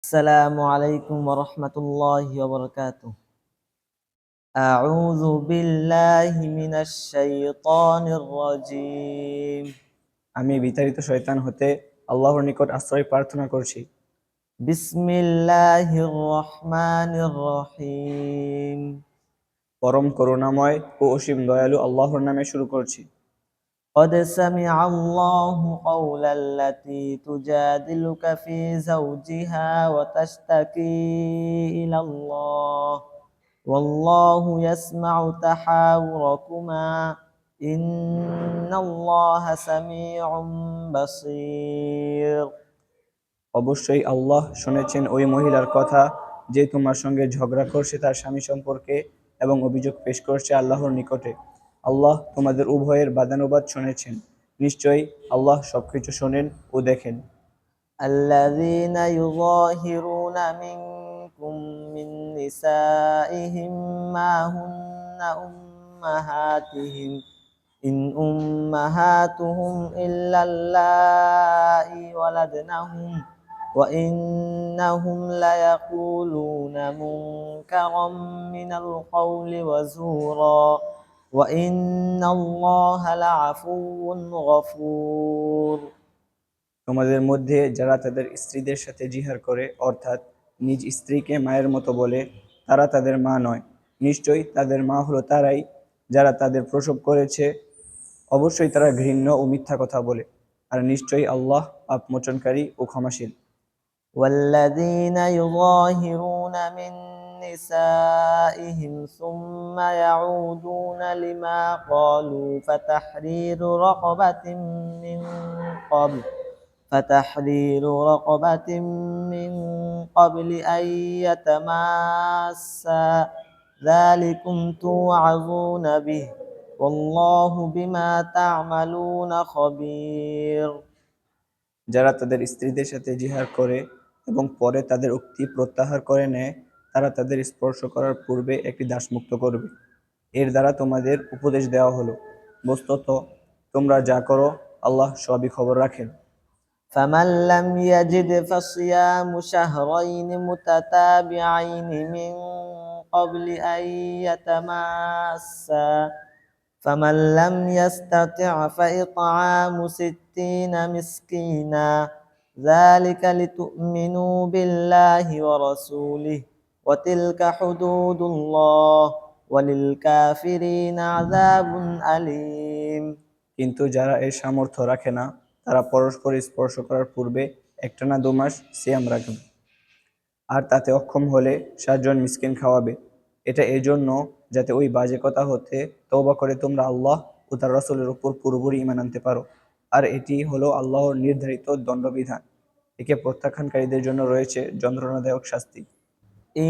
السلام عليكم ورحمة الله وبركاته. أعوذ بالله من الشيطان الرجيم. আমি বিতাড়িত শয়তান হতে আল্লাহর নিকট আশ্রয় প্রার্থনা করছি। بسم الله الرحمن الرحيم. পরম করুণাময় ও অসীম দয়ালু আল্লাহর নামে শুরু করছি। قد سمع الله قول التي تجادلك في زوجها وتشتكي إلى الله والله يسمع تحاوركما إن الله سميع بصير. অবশ্যই আল্লাহ শুনেছেন ওই মহিলার কথা যে তোমার সঙ্গে ঝগড়া করছে তার স্বামী সম্পর্কে এবং অভিযোগ পেশ করছে আল্লাহর নিকটে। আল্লাহ তোমাদের উভয়ের বাদানুবাদ শুনেছেন। নিশ্চয়ই আল্লাহ সবকিছু শোনেন ও দেখেন। الذين يظاهرون منكم من نسائهم ما هن أمهاتهم إن أمهاتهم إلا اللائي ولدنهم وإنهم ليقولون منكرا من القول وزورا وإن الله لعفو غفور. তোমাদের মধ্যে যারা তাদের স্ত্রীদের সাথে জিহার করে অর্থাৎ নিজ স্ত্রীকে মায়ের মতো বলে, তারা তাদের মা নয়। নিশ্চয়ই তাদের মা হলো তারাই যারা তাদের প্রসব করেছে। অবশ্যই তারা ঘৃণ্য ও মিথ্যা কথা বলে, আর নিশ্চয়ই আল্লাহ পাপ মোচনকারী ও ক্ষমাশীল। والذين يظاهرون من نسائهم ثم يعودون لما قالوا فتحرير رقبة من قبل أن يتماسا ذلكم توعظون به والله بما تعملون خبير. যারা তাদের স্ত্রীদের সাথে জিহার করে এবং পরে তাদের উক্তি প্রত্যাহার করে নেয়, তারা তাদের স্পর্শ করার পূর্বে একটি দাসমুক্ত করবে। এর দ্বারা তোমাদের উপদেশ দেওয়া হলো, বস্তুত তোমরা যা করো আল্লাহ সবই খবর রাখেন। فمن لم يجد فصيام شهرين متتابعين من قبل أن يتماسا فمن لم يستطع فإطعام 60 مسكينا ذلك لتؤمنوا بالله ورسوله وتلك حدود الله وللكافرين عذاب أليم. কিন্তু যারা এর সামর্থ্য রাখে না, তারা পরস্পর স্পর্শ করার পূর্বে একটানা 2 মাস সিয়াম রাখবে, আর তাতে অক্ষম হলে 7 জন মিসকিন খাওয়াবে। এটা এই জন্য যাতে ওই বাজে কথা হতে তওবা করে তোমরা আল্লাহ ও তার রাসূলের উপর পুরোপুরি ঈমান আনতে পারো। আর এটি হলো আল্লাহর নির্ধারিত দণ্ডবিধান। একে প্রত্যাখ্যানকারীদের জন্য রয়েছে যন্ত্রণাদায়ক শাস্তি।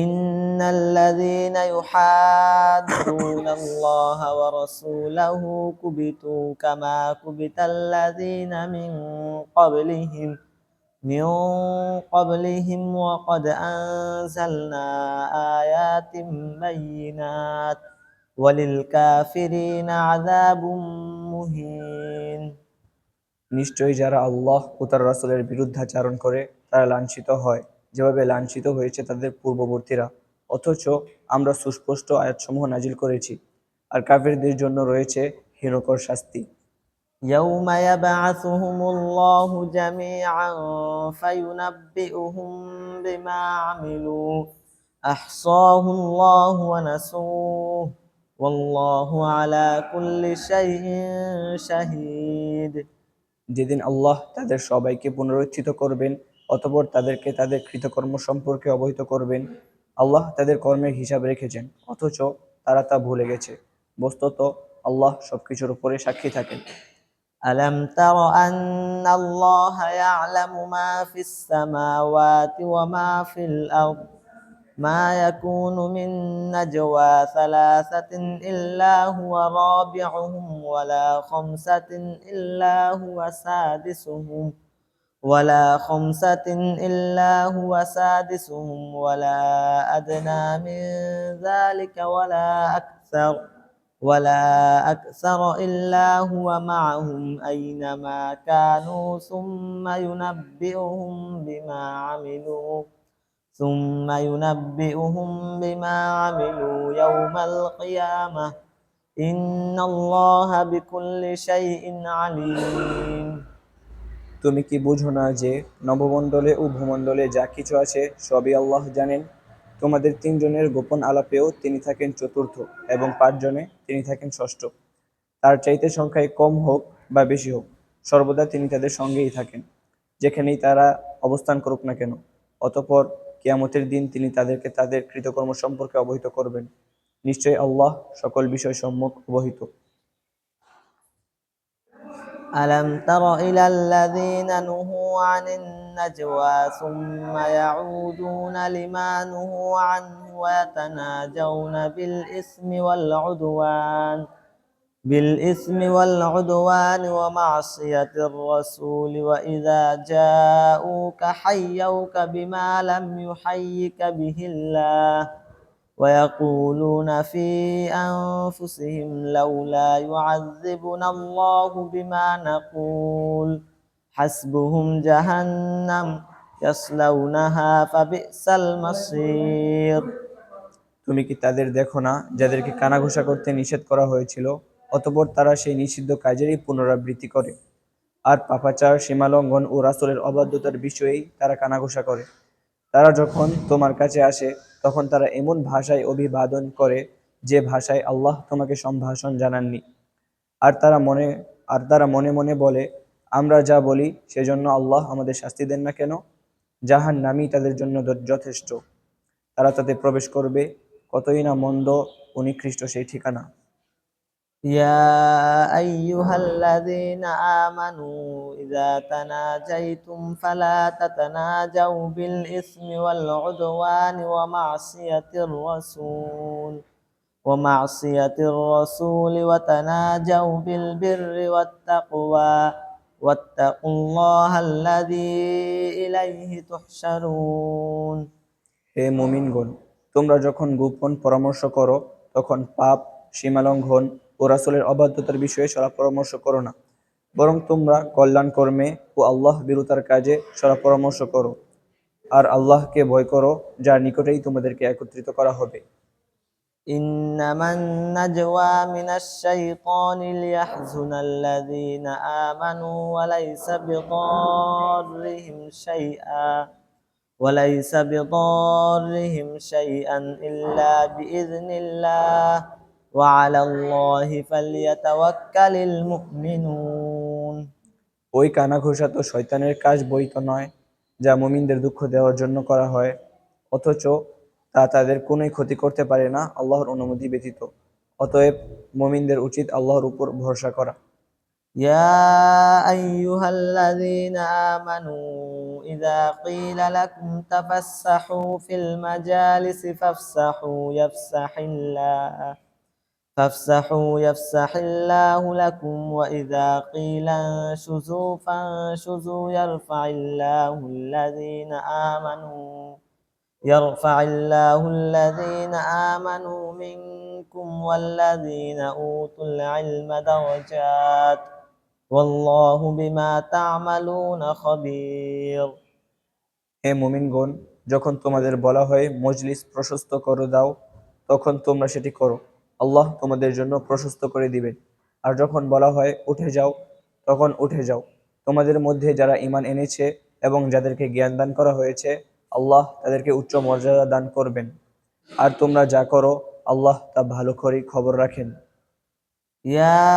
إن الذين يحادون الله ورسوله كبتوا كما كبت الذين من قبلهم وقد أنزلنا آيات بينات وللكافرين عذاب مهين. নিশ্চয়ই যারা আল্লাহ ও তার রাসূলের বিরুদ্ধাচরণ করে তারা লাঞ্ছিত হয়, যেভাবে লাঞ্ছিত হয়েছে তাদের পূর্ববর্তীরা। অথচ আমরা সুস্পষ্ট আয়াতসমূহ নাজিল করেছি, আর কাফিরদের জন্য রয়েছে হীনকর শাস্তি। يوم يبعثهم الله جميعا فينبئهم بما عملوا أحصاه الله ونسوه والله على كل شيء شهيد. যেদিন আল্লাহ তাদের সবাইকে পুনরুত্থিত করবেন, অতঃপর তাদেরকে তাদের কৃতকর্ম সম্পর্কে অবহিত করবেন। আল্লাহ তাদের কর্মের হিসাব রেখেছেন, অথচ তারা তা ভুলে গেছে। বস্তুত আল্লাহ সবকিছুর উপরে সাক্ষী থাকেন। ألم تر أن الله يعلم ما في السماوات وما في الأرض ما يكون من نجوى ثلاثة إلا هو رابعهم ولا خمسة إلا هو سادسهم ولا أدنى من ذلك ولا أكثر إلا هو معهم أينما كانوا ثم ينبئهم بما عملوا ثم ينبئهم بما عملوا يوم القيامة إن الله بكل شيء عليم তুমি কি বুঝো না যে নবমণ্ডলে ও ভূমণ্ডলে যা কিছু আছে সবই আল্লাহ জানেন? তোমাদের তিনজনের গোপন আলাপেও তিনি থাকেন চতুর্থ এবং পাঁচজনে তিনি থাকেন ষষ্ঠ। তার চাইতে সংখ্যায় কম হোক বা বেশি হোক, সর্বদা তিনি তাদের সঙ্গেই থাকেন, যেখানেই তারা অবস্থান করুক না কেন। অতঃপর কিয়ামতের দিন তিনি তাদেরকে তাদের কৃতকর্ম সম্পর্কে অবহিত করবেন। নিশ্চয়ই আল্লাহ সকল বিষয় সম্যক অবহিত। ألم تر إلى الذين نهوا عن النجوى ثم يعودون لما نهوا عنه ويتناجون بالإثم والعدوان ومعصية الرسول وإذا جاءوك حيوك بما لم يحيك به الله ويقولون في أنفسهم لولا يعذبنا الله بما نقول حسبهم جهنم يصلونها فبئس المصير তুমি কি তাদের দেখো না যাদেরকে কানাঘুষা করতে নিষেধ করা হয়েছিল, অতঃপর তারা সেই নিষিদ্ধ কাজেরই পুনরাবৃত্তি করে? আর পাপাচার, সীমালঙ্ঘন ও রাসূলের অবাধ্যতার বিষয়েই তারা কানাঘুষা করে। তারা যখন তোমার কাছে আসে তখন তারা এমন ভাষায় অভিবাদন করে যে ভাষায় আল্লাহ তোমাকে সম্ভাষণ জানাননি। আর তারা মনে মনে বলে, আমরা যা বলি সেজন্য আল্লাহ আমাদের শাস্তি দেন না কেন? জাহান্নামই তাদের জন্য যথেষ্ট। তারা তাতে প্রবেশ করবে। কতই না মন্দ ও নিকৃষ্ট সেই ঠিকানা। يا أيها الذين آمنوا إذا تناجيتم فلا تتناجوا بالإثم والعدوان ومعصية الرسول وتناجوا بالبر والتقوى واتقوا الله الذي إليه تحشرون হে মুমিনগণ, তোমরা যখন গোপন পরামর্শ করো তখন পাপ, সীমালঙ্ঘন ও রাসূলের অবাধ্যতার বিষয়ে সরা পরামর্শ করো না, বরং তোমরা কল্যাণ কর্মে ও আল্লাহ বিরুতার কাজে সরা পরামর্শ করো। আর আল্লাহকে ভয় করো, যার নিকটেই তোমাদেরকে একত্রিত করা হবে। إنما النجوى من الشيطان ليحزن الذين آمنوا وليس بضارهم شيئا إلا بإذن الله وعلى الله فليتوكل المؤمنون ওই কানাঘুষা তো শয়তানের কাজ বই তো নয়, যা মুমিনদের দুঃখ দেওয়ার জন্য করা হয়, অথচ তা তাদের কোনোই ক্ষতি করতে পারে না আল্লাহর অনুমতি ব্যতীত। অতএব মুমিনদের উচিত আল্লাহর উপর ভরসা করা। يا أيها الذين آمنوا إذا قيل لكم تفسحوا في المجالس فافسحوا يفسح الله لكم وإذا قيل انشزوا فانشزوا يرفع الله الذين آمنوا منكم والذين أوتوا العلم درجات والله بما تعملون خبير হে মুমিনগণ, যখন তোমাদের বলা হয় মজলিস প্রশস্ত করে দাও, তখন তোমরা সেটি করো, আল্লাহ তোমাদের জন্য প্রশস্ত করে দিবেন। আর যখন বলা হয় উঠে যাও, তখন উঠে যাও। তোমাদের মধ্যে যারা ঈমান এনেছে এবং যাদেরকে জ্ঞান দান করা হয়েছে, আল্লাহ তাদেরকে উচ্চ মর্যাদা দান করবেন। আর তোমরা যা করো আল্লাহ তা ভালো করেই খবর রাখেন। يا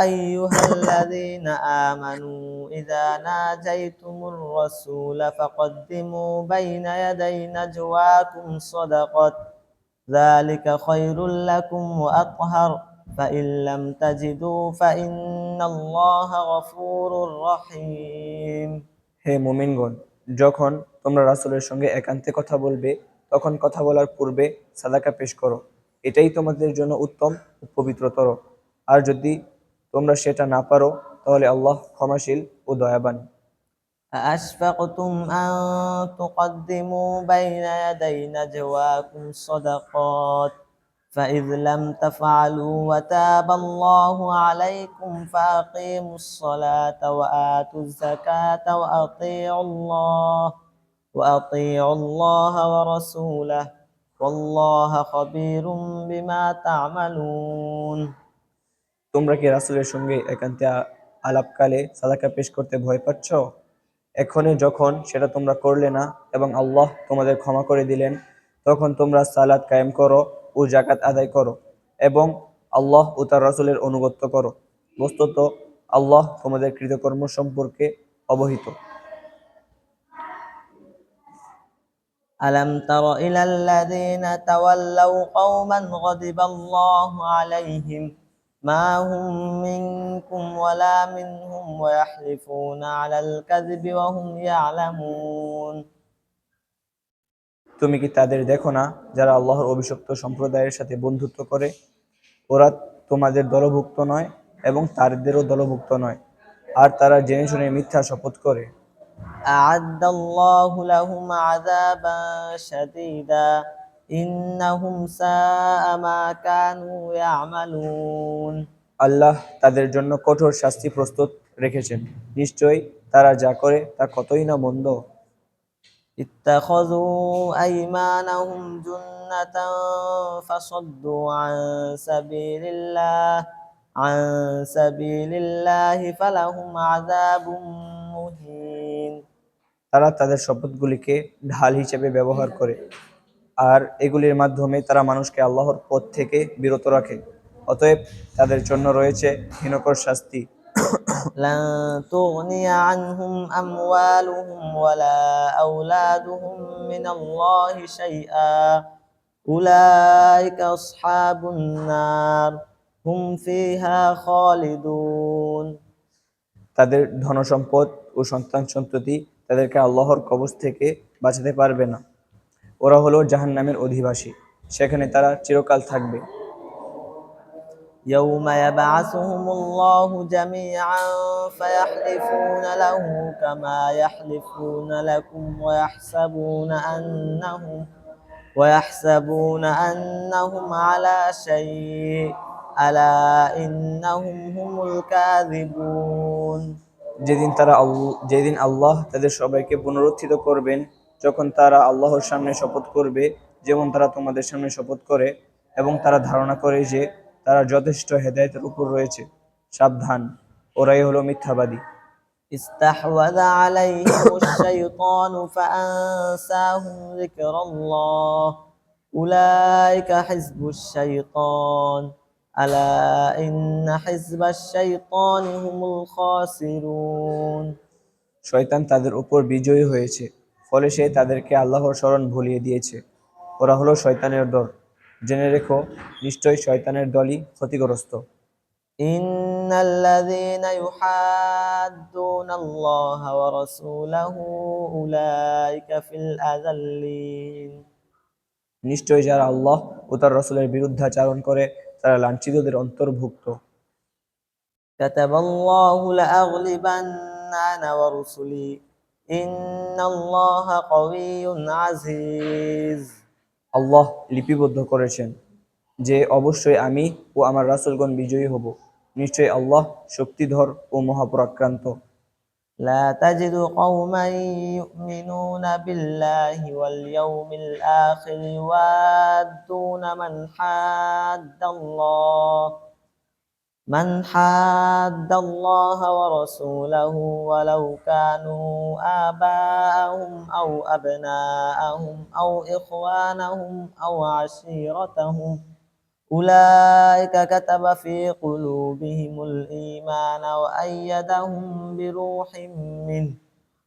أيها الذين آمنوا إذا ناجيتم الرسول فقدموا بين يدي نجواكم صدقة ذلك خير لكم وأطهر فإن لم تجدوا فإن الله غفور رحيم হে মুমিনগণ, যখন তোমরা রাসূলের সঙ্গে একান্তে কথা বলবে তখন কথা বলার পূর্বে সাদাকা পেশ করো, এটাই তোমাদের জন্য উত্তম ও পবিত্রতর। আর যদি তোমরা সেটা না পারো তাহলে আল্লাহ ক্ষমাশীল ও দয়াবান। أأشفقتم أن تقدموا بين يدي نجواكم صدقات فإذ لم تفعلوا وتاب الله عليكم فأقيموا الصلاة وآتوا الزكاة وأطيعوا الله ورسوله والله خبير بما تعملون তোমরা কি রাসূলের সঙ্গে একান্তে আলাপকালে সাদাকা পেশ করতে ভয় পাচ্ছ? এখনই যখন সেটা তোমরা করলে না এবং আল্লাহ তোমাদের ক্ষমা করে দিলেন, তখন তোমরা সালাত কায়েম করো ও যাকাত আদায় করো এবং আল্লাহ ও তার রাসূলের আনুগত্য করো। বস্তুত আল্লাহ তোমাদের কৃতকর্ম সম্পর্কে অবহিত। ألم تر إلى الذين تولوا قوما غضب الله عليهم ما هم منكم ولا منهم ويحلفون على الكذب وهم يعلمون তুমি কি তাদের দেখো না যারা আল্লাহর অভিশপ্ত সম্প্রদায়ের সাথে বন্ধুত্ব করে? ওরা তোমাদের দলভুক্ত নয় এবং তাদেরও দলভুক্ত নয়, আর তারা জেনে শুনে মিথ্যা শপথ করে। أعد الله لهم عذابا شديدا إنهم ساء ما كانوا يعملون আল্লাহ তাদের জন্য কঠোর শাস্তি প্রস্তুত রেখেছেন। নিশ্চয়ই তারা যা করে তা কতই না মন্দ। اتخذوا أيمانهم جنة فصدوا عن سبيل الله فلهم عذاب مهين তারা তাদের শপথগুলিকে ঢাল হিসেবে ব্যবহার করে, আর এগুলির মাধ্যমে তারা মানুষকে আল্লাহর পথ থেকে বিরত রাখে। অতএব তাদের জন্য রয়েছে ঘৃণকর শাস্তি। لن تغني عنهم أموالهم ولا أولادهم من الله شيئا أولئك أصحاب النار هم فيها خالدون তাদের ধনসম্পদ ও সন্তান সন্ততি তাদেরকে আল্লাহর কবজ থেকে বাঁচাতে পারবে না। ওরা হলো জাহান্নামের অধিবাসী, সেখানে তারা চিরকাল থাকবে। يوم يبعثهم الله جميعا فيحلفون له كما يحلفون لكم ويحسبون أنهم على شيء ألا إنهم هم الكاذبون যেদিন আল্লাহ তাদের সবাইকে পুনরুত্থিত করবেন, যখন তারা আল্লাহর সামনে শপথ করবে যেমন তারা তোমাদের সামনে শপথ করে, এবং তারা ধারণা করে যে তারা যথেষ্ট হেদায়েতের উপর রয়েছে। সাবধান, ওরাই হলো মিথ্যাবাদী। استحوذ عليهم الشيطان فأنساهم ذكر الله أولئك حزب الشيطان ألا إن حزب الشيطان هم الخاسرون শয়তান তাদের উপর বিজয়ী হয়েছে, ফলে সে তাদেরকে আল্লাহর স্মরণ ভুলিয়ে দিয়েছে। ওরা হলো শয়তানের দল। জেনে রেখো, নিশ্চয়ই শয়তানের দলই ক্ষতিগ্রস্ত। إن الذين يحادون الله ورسوله أولئك في الأذلين নিশ্চয়ই যারা আল্লাহ ও তার রাসূলের বিরুদ্ধাচরণ করে তারা লাঞ্ছিতদের অন্তর্ভুক্ত। كتب الله لأغلبن أنا ورسلي إن الله قوي عزيز আল্লাহ লিপিবদ্ধ করেছেন যে অবশ্যই আমি ও আমার রাসূলগণ বিজয়ী হব। নিশ্চয়ই আল্লাহ শক্তিধর ও মহাপরাক্রান্ত। لا تجد قوما يؤمنون بالله واليوم الآخر يوادون من حاد الله ورسوله ولو كانوا آباءهم أو أبناءهم أو إخوانهم أو عشيرتهم أولئك كتب في قلوبهم الإيمان وأيدهم بروح منه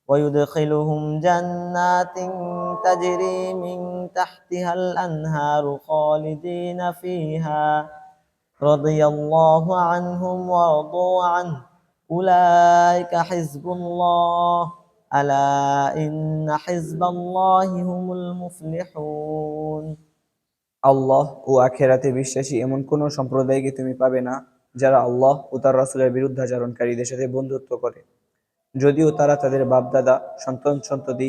ويدخلهم جنات تجري من تحتها الأنهار خالدين فيها رضي الله عنهم ورضوا عنه أولئك حزب الله ألا إن حزب الله هم المفلحون আল্লাহ ও আখিরাতে বিশ্বাসী এমন কোন সম্প্রদায়কে তুমি পাবে না যারা আল্লাহ ও তার রাসূলের বিরুদ্ধাচরণকারীদের সাথে বন্ধুত্ব করে, যদিও তারা তাদের বাপ-দাদা, সন্তান সন্ততি,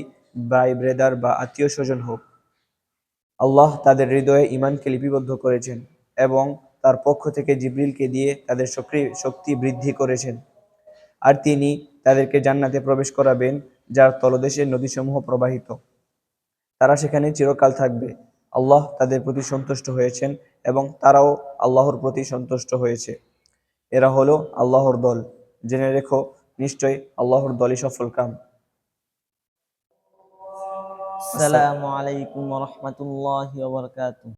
ভাই ব্রেদার বা আত্মীয় স্বজন হোক। আল্লাহ তাদের হৃদয়ে ঈমানকে লিপিবদ্ধ করেছেন এবং তার পক্ষ থেকে জিবরিলকে দিয়ে তাদের শক্তি বৃদ্ধি করেছেন, আর তিনি তাদেরকে জান্নাতে প্রবেশ করাবেন যার তলদেশে নদীসমূহ প্রবাহিত। তারা সেখানে চিরকাল থাকবে। আল্লাহ তাদের প্রতি সন্তুষ্ট হয়েছেন এবং তারাও আল্লাহর প্রতি সন্তুষ্ট হয়েছে। এরা হলো আল্লাহর দল। জেনে রেখো, নিশ্চয়ই আল্লাহর দলই সফলকাম। আসসালামু আলাইকুম ওয়া রাহমাতুল্লাহি ওয়া বারাকাতুহু।